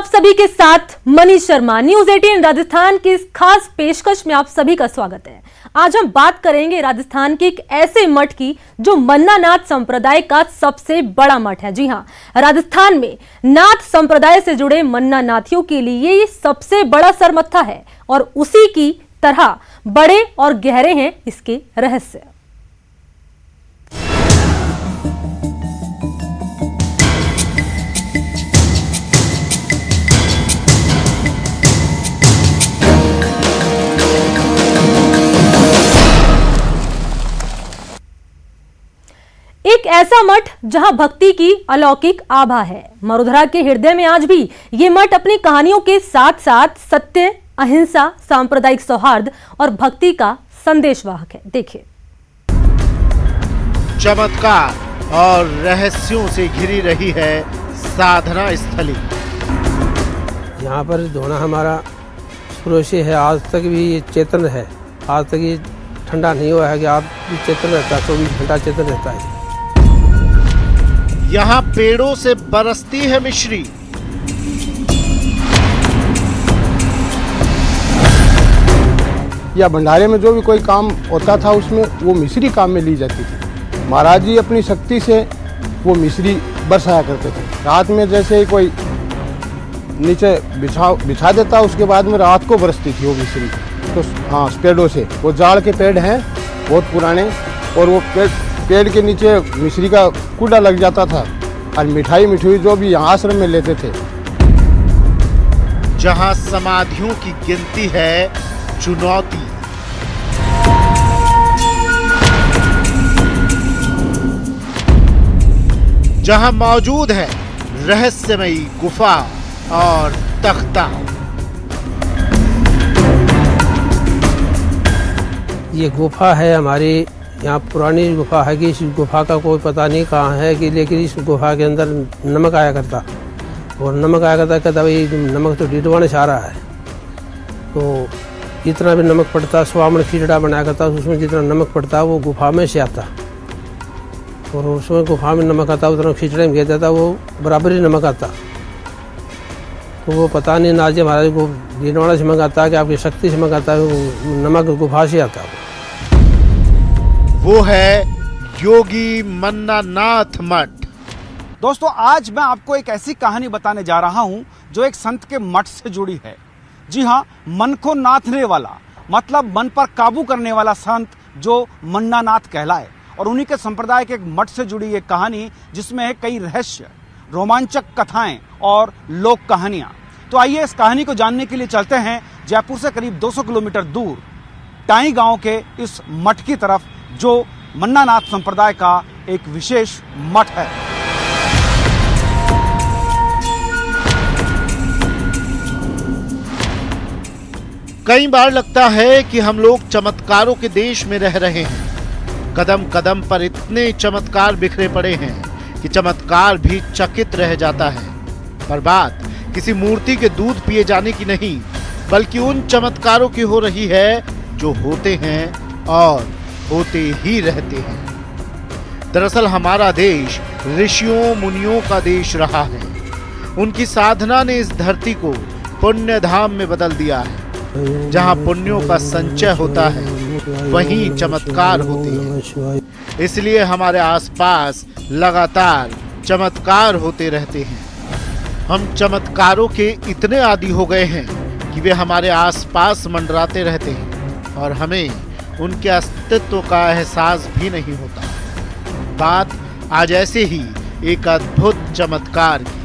आप सभी के साथ मनीष शर्मा। न्यूज 18 राजस्थान की इस खास पेशकश में आप सभी का स्वागत है। आज हम बात करेंगे राजस्थान के एक ऐसे मठ की जो मन्ना नाथ संप्रदाय का सबसे बड़ा मठ है। जी हां, राजस्थान में नाथ संप्रदाय से जुड़े मन्ना नाथियों के लिए ये सबसे बड़ा सरमत्था है और उसी की तरह बड़े और गहरे हैं इसके रहस्य। एक ऐसा मठ जहां भक्ति की अलौकिक आभा है। मरुधरा के हृदय में आज भी ये मठ अपनी कहानियों के साथ साथ सत्य, अहिंसा, सांप्रदायिक सौहार्द और भक्ति का संदेशवाहक है। देखिए, चमत्कार और रहस्यों से घिरी रही है साधना स्थली। यहाँ पर धोना हमारा शुरू से है, आज तक भी ये चेतन है। आज तक ये ठंडा नहीं हुआ है कि आप चेतन रहता है, 24 घंटा चेतन रहता है। यहाँ पेड़ों से बरसती है मिश्री। या भंडारे में जो भी कोई काम होता था उसमें वो मिश्री काम में ली जाती थी। महाराज जी अपनी शक्ति से वो मिश्री बरसाया करते थे। रात में जैसे ही कोई नीचे बिछा देता, उसके बाद में रात को बरसती थी वो मिश्री। तो हाँ, पेड़ों से, वो जाड़ के पेड़ हैं बहुत पुराने, और वो पेड़ के नीचे मिश्री का कूड़ा लग जाता था और मिठाई जो भी यहाँ आश्रम में लेते थे। जहाँ समाधियों की गिनती है चुनौती, जहाँ मौजूद है रहस्यमयी गुफा और तख्ता। ये गुफा है हमारी, यहाँ पुरानी गुफा है कि इस गुफा का कोई पता नहीं कहाँ है कि, लेकिन इस गुफा के अंदर नमक आया करता, और नमक आया करता कहता भाई नमक तो डिडवाने से आ रहा है। तो जितना भी नमक पड़ता, स्वामन खिचड़ा बनाया करता, उसमें जितना नमक पड़ता वो गुफा में से आता, और उसमें गुफा में नमक आता, उतना खिचड़े में घेर था वो बराबर ही नमक आता। तो वो पता नहीं नाजी महाराज को डिडवाने से मंगाता कि आपकी शक्ति से मंगाता है, नमक गुफा से आता। वो है योगी मन्ना नाथ मठ। दोस्तों, आज मैं आपको एक ऐसी कहानी बताने जा रहा हूं जो एक संत के मठ से जुड़ी है। जी हां, मन को नाथने वाला, मतलब मन पर काबू करने वाला संत जो मन्ना नाथ कहलाए, और उन्हीं के संप्रदाय के एक मठ से जुड़ी एक कहानी जिसमें है कई रहस्य, रोमांचक कथाएं और लोक कहानियां। तो आइए इस कहानी को जानने के लिए चलते हैं जयपुर से करीब 200 किलोमीटर दूर टाई गांव के इस मठ की तरफ, जो मन्ना नाथ संप्रदाय का एक विशेष मठ है। कई बार लगता है कि हम लोग चमत्कारों के देश में रह रहे हैं। कदम कदम पर इतने चमत्कार बिखरे पड़े हैं कि चमत्कार भी चकित रह जाता है। पर बात किसी मूर्ति के दूध पिए जाने की नहीं, बल्कि उन चमत्कारों की हो रही है जो होते हैं और होते ही रहते हैं। दरअसल हमारा देश ऋषियों मुनियों का देश रहा है। उनकी साधना ने इस धरती को पुण्य धाम में बदल दिया है। जहां पुण्यों का संचय होता है वहीं चमत्कार होते हैं। इसलिए हमारे आसपास लगातार चमत्कार होते रहते हैं। हम चमत्कारों के इतने आदी हो गए हैं कि वे हमारे आसपास मंडराते रहते हैं और हमें उनके अस्तित्व का एहसास भी नहीं होता। बात आज ऐसे ही एक अद्भुत चमत्कार की।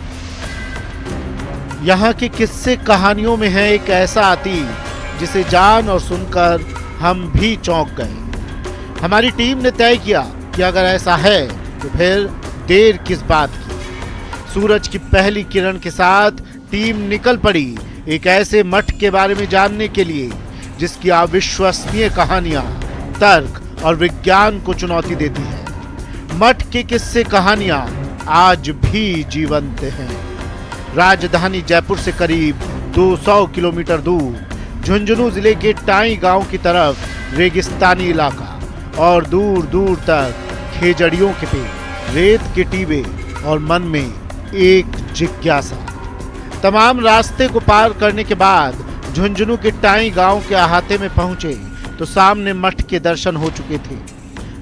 यहाँ के किस्से कहानियों में है एक ऐसा अतीत जिसे जान और सुनकर हम भी चौंक गए। हमारी टीम ने तय किया कि अगर ऐसा है तो फिर देर किस बात की। सूरज की पहली किरण के साथ टीम निकल पड़ी एक ऐसे मठ के बारे में जानने के लिए जिसकी अविश्वसनीय कहानियां तर्क और विज्ञान को चुनौती देती हैं। मठ के किस्से कहानियां आज भी जीवंत हैं। राजधानी जयपुर से करीब 200 किलोमीटर दूर झुंझुनू जिले के टाई गांव की तरफ रेगिस्तानी इलाका और दूर दूर तक खेजड़ियों के पेड़, रेत के टीबे और मन में एक जिज्ञासा। तमाम रास्ते को पार करने के बाद झुंझुनू के टाई गांव के अहाते में पहुंचे तो सामने मठ के दर्शन हो चुके थे।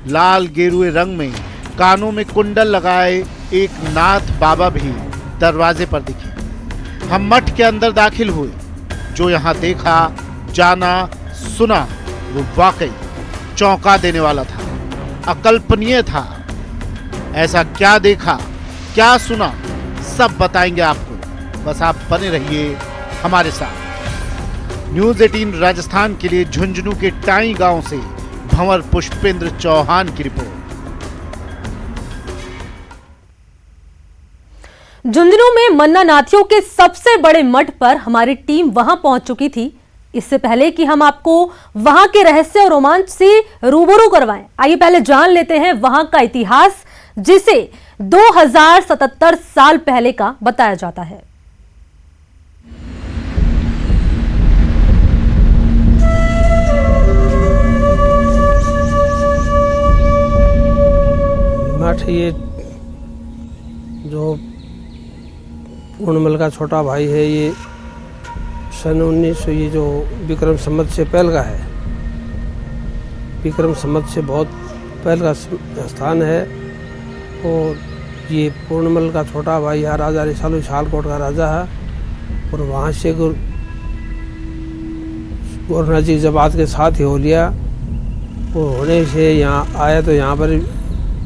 लाल गेरुए रंग में कानों में कुंडल लगाए एक नाथ बाबा भी दरवाजे पर दिखे। हम मठ के अंदर दाखिल हुए। जो यहाँ देखा, जाना, सुना वो वाकई चौंका देने वाला था, अकल्पनीय था। ऐसा क्या देखा, क्या सुना, सब बताएंगे आपको। बस आप बने रहिए हमारे साथ। न्यूज 18 राजस्थान के लिए झुंझुनू के टाई गांव से भंवर पुष्पेंद्र चौहान की रिपोर्ट। झुंझुनू में मन्ना नाथियों के सबसे बड़े मठ पर हमारी टीम वहां पहुंच चुकी थी। इससे पहले कि हम आपको वहां के रहस्य और रोमांच से रूबरू करवाएं, आइए पहले जान लेते हैं वहां का इतिहास, जिसे 2077 साल पहले का बताया जाता है। मठ ये जो पूर्णमल का छोटा भाई है, ये सन 1900 ये जो विक्रम संवत से पहले का है। विक्रम संवत से बहुत पहले का स्थान है। और ये पूर्णमल का छोटा भाई यहाँ राजा रिसालू सियालकोट का राजा है। और वहाँ से गोरखनाथ जी जमात के साथ ही हो लिया। वो होने से यहाँ आया तो यहाँ पर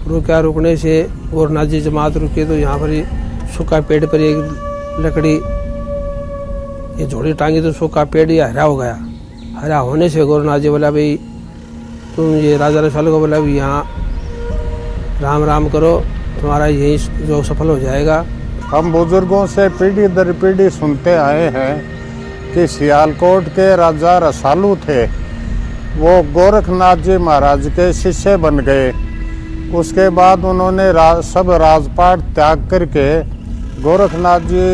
रुकने से गोरखनाथ जी जमात रुके तो यहाँ पर सूखा पेड़ पर एक लकड़ी ये झोड़ी टांगी तो सूखा पेड़ ये हरा हो गया। हरा होने से गोरखनाथ जी बोला भाई तुम ये राजा रसालू को बोला यहाँ राम राम करो, तुम्हारा यही जो सफल हो जाएगा। हम बुजुर्गों से पीढ़ी दर पीढ़ी सुनते आए हैं कि सियालकोट के राजा रसालू थे, वो गोरखनाथ जी महाराज के शिष्य बन गए। उसके बाद उन्होंने सब राजपाट त्याग करके गोरखनाथ जी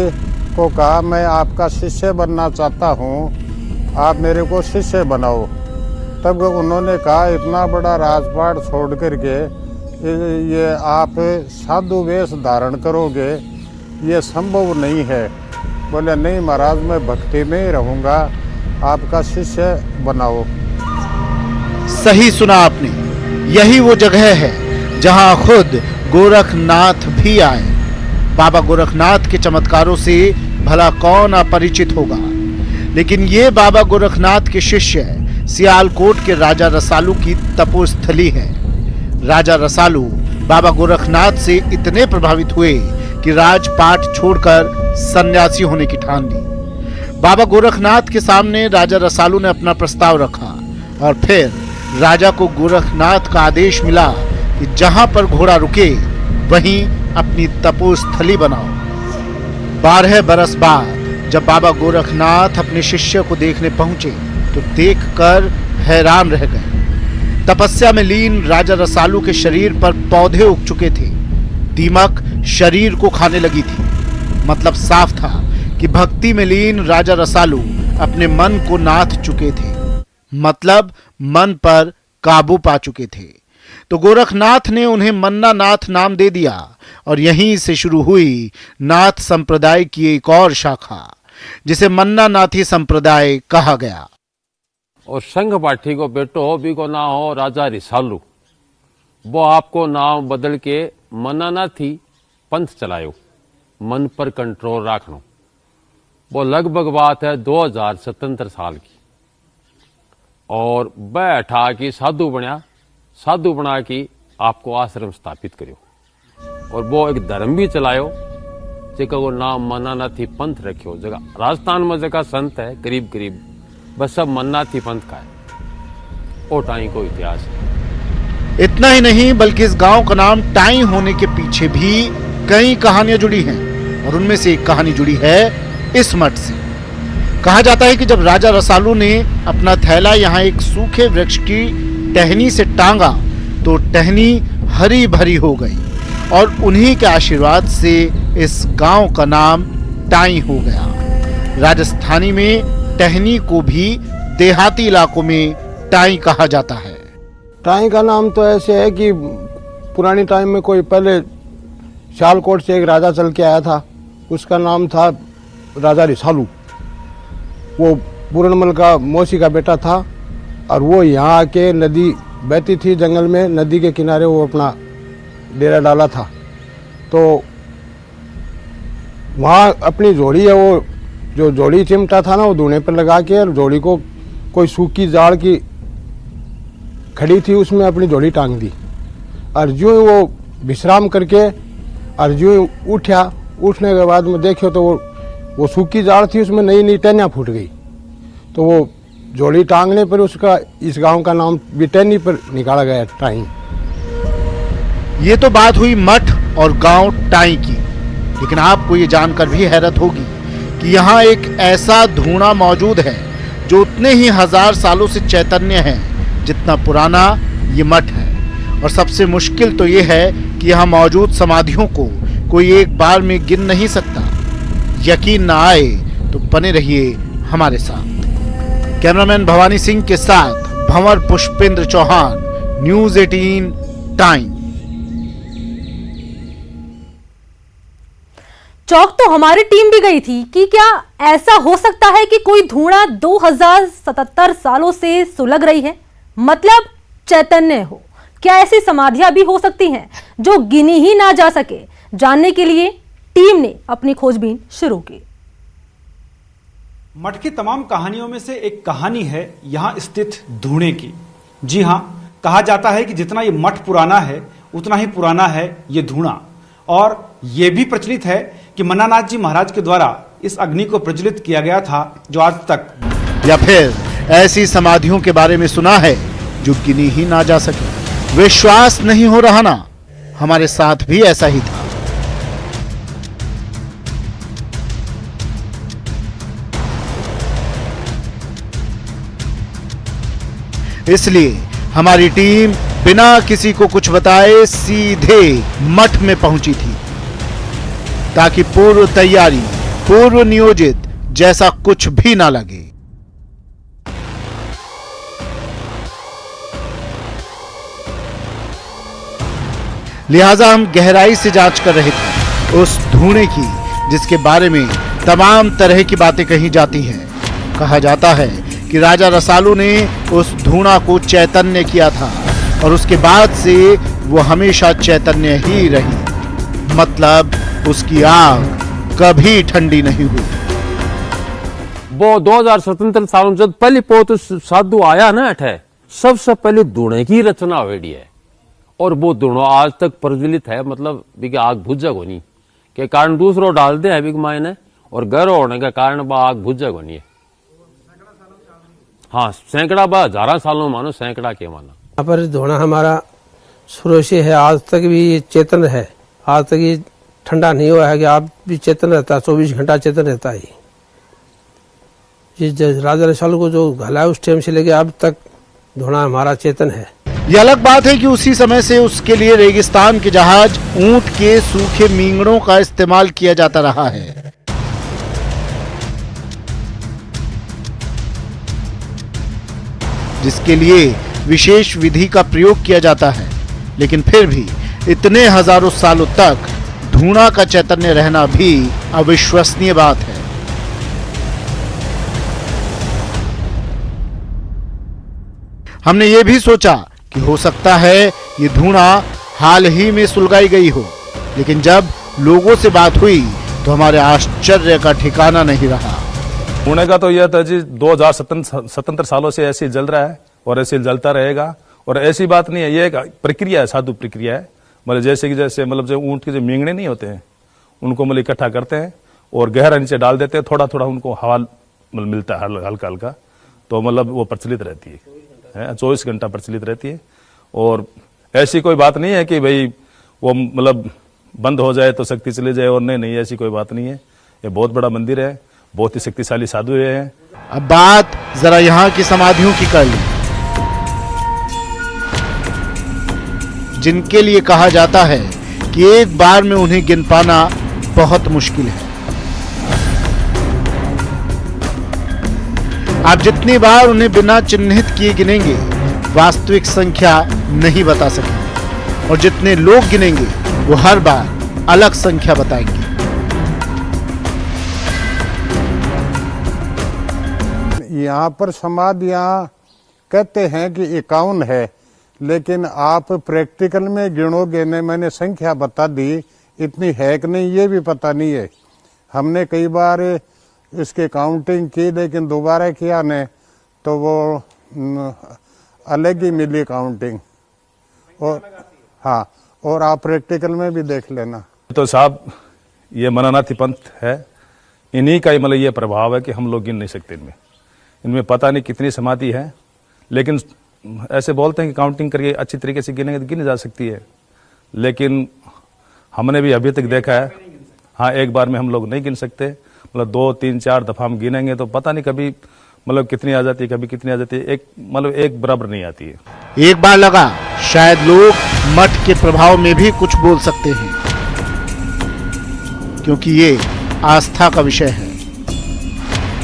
को कहा मैं आपका शिष्य बनना चाहता हूँ, आप मेरे को शिष्य बनाओ। तब उन्होंने कहा इतना बड़ा राजपाट छोड़ करके ये आप साधु वेश धारण करोगे, ये संभव नहीं है। बोले नहीं महाराज मैं भक्ति में ही रहूँगा, आपका शिष्य बनाओ। सही सुना आपने, यही वो जगह है जहां खुद गोरखनाथ भी आए। बाबा गोरखनाथ के चमत्कारों से भला कौन अपरिचित होगा, लेकिन ये बाबा गोरखनाथ के शिष्य सियालकोट के राजा रसालू की तपोस्थली है। राजा रसालू बाबा गोरखनाथ से इतने प्रभावित हुए कि राजपाट छोड़कर सन्यासी होने की ठान ली। बाबा गोरखनाथ के सामने राजा रसालू ने अपना प्रस्ताव रखा और फिर राजा को गोरखनाथ का आदेश मिला कि जहां पर घोड़ा रुके वहीं अपनी तपोस्थली बनाओ। 12 बरस बाद जब बाबा गोरखनाथ अपने शिष्य को देखने पहुंचे तो देखकर हैरान रह गए। तपस्या में लीन राजा रसालू के शरीर पर पौधे उग चुके थे। दीमक शरीर को खाने लगी थी। मतलब साफ था कि भक्ति में लीन राजा रसालू अपने मन को नाथ चुके थे, मतलब मन पर काबू पा चुके थे। तो गोरखनाथ ने उन्हें मन्ना नाथ नाम दे दिया और यहीं से शुरू हुई नाथ संप्रदाय की एक और शाखा, जिसे मन्ना नाथी संप्रदाय कहा गया। और संघ पाठी को बेटो हो भी को ना हो राजा रिसालू, वो आपको नाम बदल के मन्ना नाथी पंथ चलायो, मन पर कंट्रोल रखनो। वो लगभग बात है 2077 साल की। और बैठा की साधु बनया, साधु बना की आपको आश्रम स्थापित करो। और वो एक धर्म भी चलायो जिका वो नाम मन्ना नाथी पंथ रखियो। जगह राजस्थान में जगह संत है करीब करीब बस सब मन्ना नाथी पंथ का है। ओ टाई को इतिहास है। इतना ही नहीं बल्कि इस गांव का नाम टाई होने के पीछे भी कई कहानियां जुड़ी हैं और उनमें से एक कहानी जुड़ी है इस मठ से। कहा जाता है कि जब राजा रसालू ने अपना थैला यहाँ एक सूखे वृक्ष की टहनी से टांगा तो टहनी हरी भरी हो गई और उन्हीं के आशीर्वाद से इस गांव का नाम टाई हो गया। राजस्थानी में टहनी को भी देहाती इलाकों में टाई कहा जाता है। टाई का नाम तो ऐसे है कि पुरानी टाइम में कोई पहले सियालकोट से एक राजा चल के आया था, उसका नाम था राजा रिसालू, वो पूरनमल का मौसी का बेटा था, और वो यहाँ आके नदी बहती थी जंगल में, नदी के किनारे वो अपना डेरा डाला था। तो वहाँ अपनी जोड़ी है, वो जो जोड़ी चिमटा था ना, वो धूने पर लगा के, और जोड़ी को कोई सूखी जाड़ की खड़ी थी उसमें अपनी जोड़ी टांग दी, और जो वो विश्राम करके और जो उठा, उठने के बाद में देखो तो वो सूखी जाड़ थी, उसमें नई नई टहनियाँ फूट गई। तो वो जोड़ी टांगने पर उसका इस गांव का नाम बिटैनी पर निकाला गया, टाई। ये तो बात हुई मठ और गांव टाई की, लेकिन आपको ये जानकर भी हैरत होगी कि यहाँ एक ऐसा धूणा मौजूद है जो उतने ही 1000 सालों से चैतन्य है जितना पुराना ये मठ है। और सबसे मुश्किल तो ये है कि यहाँ मौजूद समाधियों को कोई एक बार में गिन नहीं सकता। यकीन ना आए तो बने रहिए हमारे साथ। कैमरामैन भवानी सिंह के साथ भंवर पुष्पेंद्र चौहान, न्यूज़ 18 टाइम। चौक तो हमारी टीम भी गई थी कि क्या ऐसा हो सकता है कि कोई धूणा 2077 सालों से सुलग रही है, मतलब चैतन्य हो। क्या ऐसी समाधियां भी हो सकती हैं जो गिनी ही ना जा सके? जानने के लिए टीम ने अपनी खोजबीन शुरू की। मठ की तमाम कहानियों में से एक कहानी है यहाँ स्थित धूणे की। जी हाँ, कहा जाता है कि जितना ये मठ पुराना है उतना ही पुराना है ये धूणा। और ये भी प्रचलित है कि मन्नानाथ जी महाराज के द्वारा इस अग्नि को प्रज्वलित किया गया था जो आज तक। या फिर ऐसी समाधियों के बारे में सुना है जो गिनी ही ना जा सके। विश्वास नहीं हो रहा ना? हमारे साथ भी ऐसा ही था। इसलिए हमारी टीम बिना किसी को कुछ बताए सीधे मठ में पहुंची थी, ताकि पूर्व तैयारी, पूर्व नियोजित जैसा कुछ भी ना लगे। लिहाजा हम गहराई से जांच कर रहे थे उस धूणे की जिसके बारे में तमाम तरह की बातें कही जाती हैं। कहा जाता है कि राजा रसालू ने उस धूणा को चैतन्य किया था और उसके बाद से वो हमेशा चैतन्य ही रही, मतलब उसकी आग कभी ठंडी नहीं हुई। वो 2077 सालों जब पहली पोत साधु आया ना अठे, सबसे पहले धूणे की रचना हुई है और वो धूणो आज तक प्रज्वलित है। मतलब बिके आग बुझक होनी के कारण दूसरो डाल दे है बिक मायने, और गहरो होने के कारण वो आग बुझक होनी है। हाँ, सैकड़ा बा 1000 सालों मानो, सैकड़ा के माना। यहाँ पर धूणा हमारा शुरू से है, आज तक भी चेतन है। आज तक ये ठंडा नहीं हुआ है कि आप भी चेतन रहता है, 24 घंटा चेतन रहता है। जिस राजा रसालू को जो घाला उस टाइम से लेके अब तक धूणा हमारा चेतन है। यह अलग बात है कि उसी समय से उसके लिए रेगिस्तान के जहाज ऊंट के सूखे मींगड़ों का इस्तेमाल किया जाता रहा है। जिसके लिए विशेष विधि का प्रयोग किया जाता है, लेकिन फिर भी इतने हजारों सालों तक धूणा का चैतन्य रहना भी अविश्वसनीय बात है। हमने ये भी सोचा कि हो सकता है ये धूणा हाल ही में सुलगाई गई हो, लेकिन जब लोगों से बात हुई तो हमारे आश्चर्य का ठिकाना नहीं रहा। धूणे का तो यह था जी 2077 सालों से ऐसे जल रहा है और ऐसे जलता रहेगा। और ऐसी बात नहीं है, ये एक प्रक्रिया है, साधु प्रक्रिया है। मतलब जैसे मतलब जो ऊंट के जो मींगड़े नहीं होते हैं उनको मतलब इकट्ठा करते हैं और गहरा नीचे डाल देते हैं, थोड़ा थोड़ा उनको हवा मतलब मिलता है हल्का हल्का, तो मतलब वो प्रचलित रहती है 24 घंटा प्रचलित रहती है। और ऐसी कोई बात नहीं है कि भाई वो मतलब बंद हो जाए तो शक्ति चले जाए, और नहीं, ऐसी कोई बात नहीं है। ये बहुत बड़ा मंदिर है, बहुत ही शक्तिशाली साधु हैं। अब बात जरा यहाँ की समाधियों की कर लें, जिनके लिए कहा जाता है कि एक बार में उन्हें गिन पाना बहुत मुश्किल है। आप जितनी बार उन्हें बिना चिन्हित किए गिनेंगे, वास्तविक संख्या नहीं बता सकेंगे, और जितने लोग गिनेंगे वो हर बार अलग संख्या बताएंगे। यहाँ पर समाधियाँ कहते हैं कि 51 है, लेकिन आप प्रैक्टिकल में गिनोगे ने, मैंने संख्या बता दी, इतनी है कि नहीं ये भी पता नहीं है। हमने कई बार इसकी काउंटिंग की, लेकिन दोबारा किया ने तो वो अलग ही मिली काउंटिंग। और हाँ, और आप प्रैक्टिकल में भी देख लेना। तो साहब ये मनानाथी पंथ है, इन्हीं का ही मतलब ये प्रभाव है कि हम लोग गिन नहीं सकते इनमें पता नहीं कितनी समाधि है, लेकिन ऐसे बोलते हैं कि काउंटिंग करके अच्छी तरीके से गिनेंगे तो गिनी जा सकती है, लेकिन हमने भी अभी तक देखा है, हाँ एक बार में हम लोग नहीं गिन सकते, मतलब 2, 3, 4 दफा हम गिनेंगे तो पता नहीं कभी मतलब कितनी आ जाती है, कभी कितनी आ जाती है, एक बराबर नहीं आती है। एक बार लगा शायद लोग मठ के प्रभाव में भी कुछ बोल सकते हैं, क्योंकि ये आस्था का विषय है,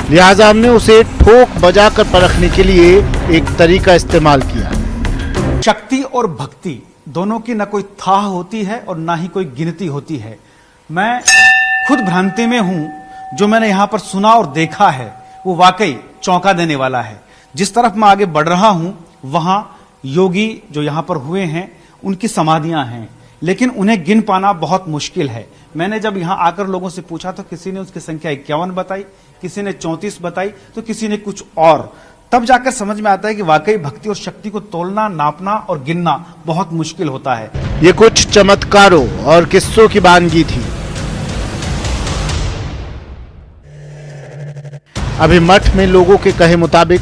लिहाजा हमने उसे ठोक बजाकर परखने के लिए एक तरीका इस्तेमाल किया। शक्ति और भक्ति दोनों की न कोई थाह होती है और ना ही कोई गिनती होती है। मैं खुद भ्रांति में हूं। जो मैंने यहां पर सुना और देखा है वो वाकई चौंका देने वाला है। जिस तरफ मैं आगे बढ़ रहा हूं वहां योगी जो यहां पर हुए हैं उनकी समाधियां हैं, लेकिन उन्हें गिन पाना बहुत मुश्किल है। मैंने जब यहां आकर लोगों से पूछा तो किसी ने उसकी संख्या 51 बताई, किसी ने 34 बताई, तो किसी ने कुछ और। तब जाकर समझ में आता है कि वाकई भक्ति और शक्ति को तोलना, नापना और गिनना बहुत मुश्किल होता है। ये कुछ चमत्कारों और किस्सों की वानगी थी। अभी मठ में लोगों के कहे मुताबिक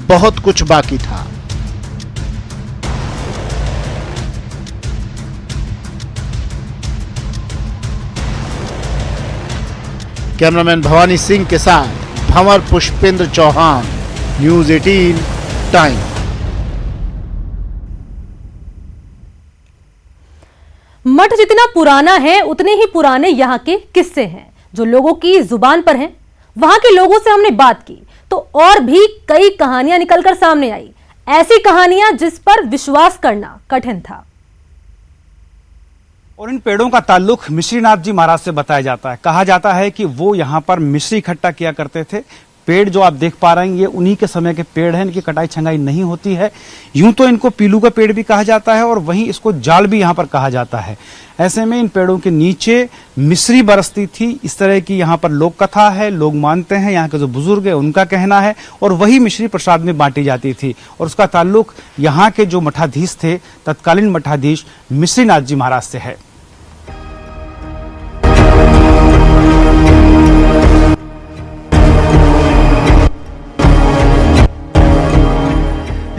बहुत कुछ बाकी था। कैमरामैन भवानी सिंह के साथ भंवर पुष्पेंद्र चौहान, न्यूज़ 18 टाइम। मठ जितना पुराना है उतने ही पुराने यहाँ के किस्से हैं जो लोगों की जुबान पर हैं। वहां के लोगों से हमने बात की तो और भी कई कहानियां निकलकर सामने आई, ऐसी कहानियां जिस पर विश्वास करना कठिन था। और इन पेड़ों का ताल्लुक मिश्रीनाथ जी महाराज से बताया जाता है। कहा जाता है कि वो यहाँ पर मिश्री इकट्ठा किया करते थे। पेड़ जो आप देख पा रहे हैं ये उन्हीं के समय के पेड़ हैं, इनकी कटाई छंगाई नहीं होती है। यूं तो इनको पीलू का पेड़ भी कहा जाता है और वहीं इसको जाल भी यहाँ पर कहा जाता है। ऐसे में इन पेड़ों के नीचे मिश्री बरसती थी। इस तरह की यहाँ पर लोक कथा है, लोग मानते हैं, यहाँ के जो बुजुर्ग है उनका कहना है, और वही मिश्री प्रसाद में बांटी जाती थी। और उसका ताल्लुक यहाँ के जो मठाधीश थे, तत्कालीन मठाधीश मिश्रीनाथ जी महाराज से है।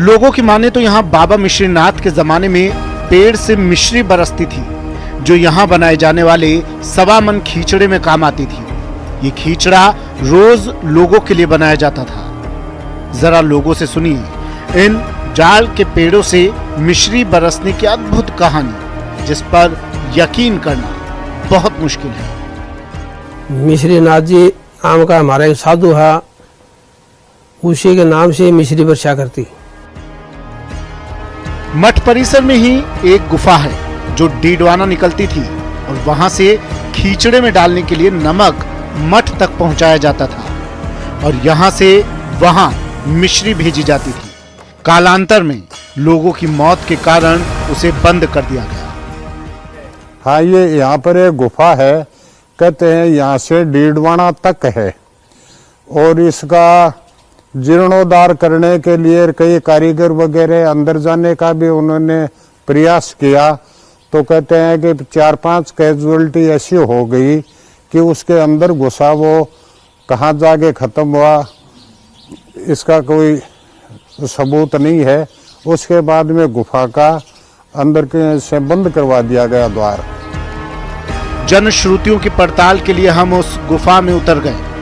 लोगों की माने तो यहाँ बाबा मिश्रीनाथ के जमाने में पेड़ से मिश्री बरसती थी, जो यहाँ बनाए जाने वाले 1.25 मन खींचड़े में काम आती थी। ये खींचड़ा रोज लोगों के लिए बनाया जाता था। जरा लोगों से सुनिए इन जाल के पेड़ों से मिश्री बरसने की अद्भुत कहानी, जिस पर यकीन करना बहुत मुश्किल है। मिश्रीनाथ जी नाम का हमारा एक साधु है, उसी के नाम से मिश्री वर्षा करती। मठ परिसर में ही एक गुफा है जो डीडवाना निकलती थी और वहां से खींचड़े में डालने के लिए नमक मठ तक पहुंचाया जाता था और यहां से वहां मिश्री भेजी जाती थी। कालांतर में लोगों की मौत के कारण उसे बंद कर दिया गया। हाँ, ये यहाँ पर एक गुफा है, कहते हैं यहाँ से डीडवाना तक है, और इसका जीर्णोद्धार करने के लिए कई कारीगर वगैरह अंदर जाने का भी उन्होंने प्रयास किया, तो कहते हैं कि 4-5 कैजुअलिटी ऐसी हो गई कि उसके अंदर घुसा वो कहाँ जाके खत्म हुआ इसका कोई सबूत नहीं है। उसके बाद में गुफा का अंदर के से बंद करवा दिया गया द्वार। जनश्रुतियों की पड़ताल के लिए हम उस गुफा में उतर गए।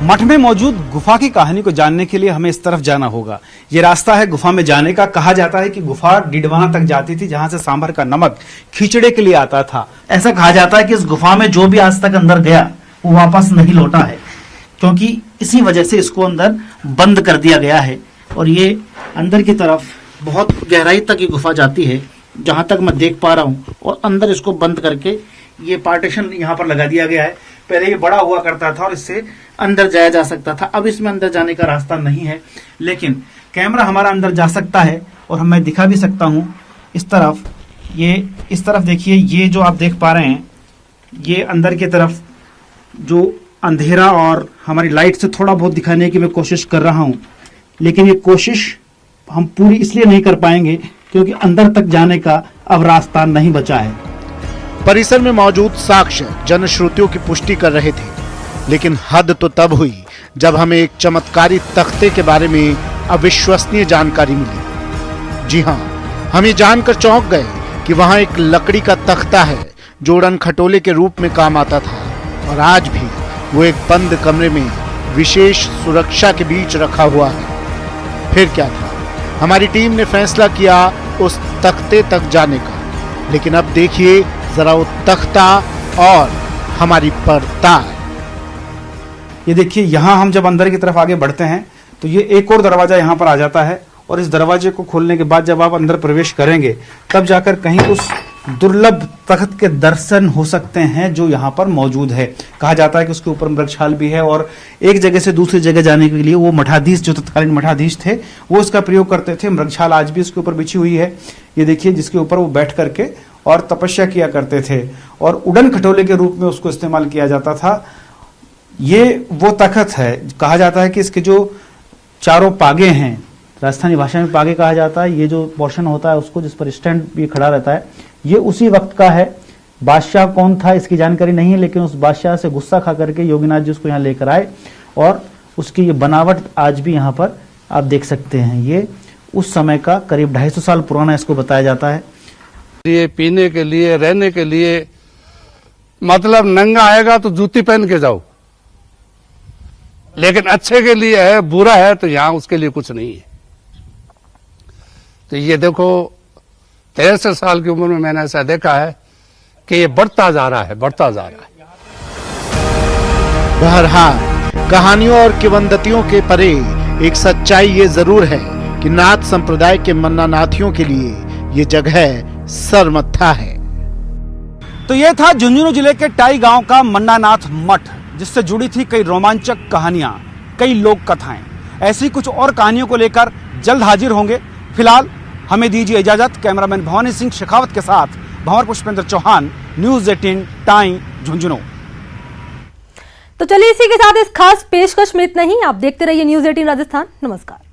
मठ में मौजूद गुफा की कहानी को जानने के लिए हमें इस तरफ जाना होगा। ये रास्ता है गुफा में जाने का। कहा जाता है कि गुफा डीडवाना तक जाती थी, जहां से सांभर का नमक खींचड़े के लिए आता था। ऐसा कहा जाता है कि इस गुफा में जो भी आज तक अंदर गया वो वापस नहीं लौटा है, क्योंकि इसी वजह से इसको अंदर बंद कर दिया गया है। और ये अंदर की तरफ बहुत गहराई तक ये गुफा जाती है, जहां तक मैं देख पा रहा हूँ, और अंदर इसको बंद करके ये पार्टीशन यहाँ पर लगा दिया गया है। पहले ये बड़ा हुआ करता था और इससे अंदर जाया जा सकता था। अब इसमें अंदर जाने का रास्ता नहीं है, लेकिन कैमरा हमारा अंदर जा सकता है और मैं दिखा भी सकता हूँ इस तरफ। ये इस तरफ देखिए, ये जो आप देख पा रहे हैं, ये अंदर की तरफ जो अंधेरा और हमारी लाइट से थोड़ा बहुत दिखाने की मैं कोशिश कर रहा हूँ, लेकिन ये कोशिश हम पूरी इसलिए नहीं कर पाएंगे क्योंकि अंदर तक जाने का अब रास्ता नहीं बचा है। परिसर में मौजूद साक्ष्य जनश्रुतियों की पुष्टि कर रहे थे, लेकिन हद तो तब हुई जब हमें एक चमत्कारी तख्ते के बारे में अविश्वसनीय जानकारी मिली। जी हाँ, हम ये जानकर चौंक गए कि वहां एक लकड़ी का तख्ता है जो उड़न खटोले के रूप में काम आता था, और आज भी वो एक बंद कमरे में विशेष सुरक्षा के बीच रखा हुआ है। फिर क्या था, हमारी टीम ने फैसला किया उस तख्ते तक जाने का, लेकिन अब देखिए जरा वो तख्ता और हमारी पड़ताल। ये देखिए, यहाँ हम जब अंदर की तरफ आगे बढ़ते हैं तो ये एक और दरवाजा यहाँ पर आ जाता है, और इस दरवाजे को खोलने के बाद जब आप अंदर प्रवेश करेंगे तब जाकर कहीं उस दुर्लभ तख्त के दर्शन हो सकते हैं जो यहाँ पर मौजूद है। कहा जाता है कि उसके ऊपर मृगछाल भी है, और एक जगह से दूसरी जगह जाने के लिए वो मठाधीश, जो तत्कालीन मठाधीश थे, वो इसका प्रयोग करते थे। मृगछाल आज भी उसके ऊपर बिछी हुई है, ये देखिए, जिसके ऊपर वो बैठ करके और तपस्या किया करते थे, और उड़न खटोले के रूप में उसको इस्तेमाल किया जाता था। ये वो तख्त है, कहा जाता है कि इसके जो चारों पागे हैं, राजस्थानी भाषा में पागे कहा जाता है, ये जो पोर्शन होता है उसको, जिस पर स्टैंड भी खड़ा रहता है, ये उसी वक्त का है। बादशाह कौन था इसकी जानकारी नहीं है, लेकिन उस बादशाह से गुस्सा खा करके योगीनाथ जी उसको यहाँ लेकर आए, और उसकी ये बनावट आज भी यहाँ पर आप देख सकते हैं। ये उस समय का करीब 250 साल पुराना इसको बताया जाता है। लिए पीने के लिए, रहने के लिए, मतलब नंगा आएगा तो जूती पहन के जाओ, लेकिन अच्छे के लिए है, बुरा है तो यहां उसके लिए कुछ नहीं है। तो ये देखो, 63 साल की उम्र में मैंने ऐसा देखा है कि ये बढ़ता जा रहा है, बढ़ता जा रहा है। बहरहाल कहानियों और किंवदंतियों के परे एक सच्चाई ये जरूर है कि नाथ संप्रदाय के मन्ना नाथियों के लिए ये जगह सरमत्था है। तो यह था झुंझुनू जिले के टाई गांव का मन्नानाथ मठ, जिससे जुड़ी थी कई रोमांचक कहानियां, कई लोक कथाएं। ऐसी कुछ और कहानियों को लेकर जल्द हाजिर होंगे। फिलहाल हमें दीजिए इजाजत। कैमरामैन भवानी सिंह शेखावत के साथ भंवर पुष्पेंद्र चौहान, न्यूज़ 18 टाई, झुंझुनू। तो चलिए इसी के साथ इस खास पेशकश में इतना ही। आप देखते रहिए न्यूज़ 18 राजस्थान। नमस्कार।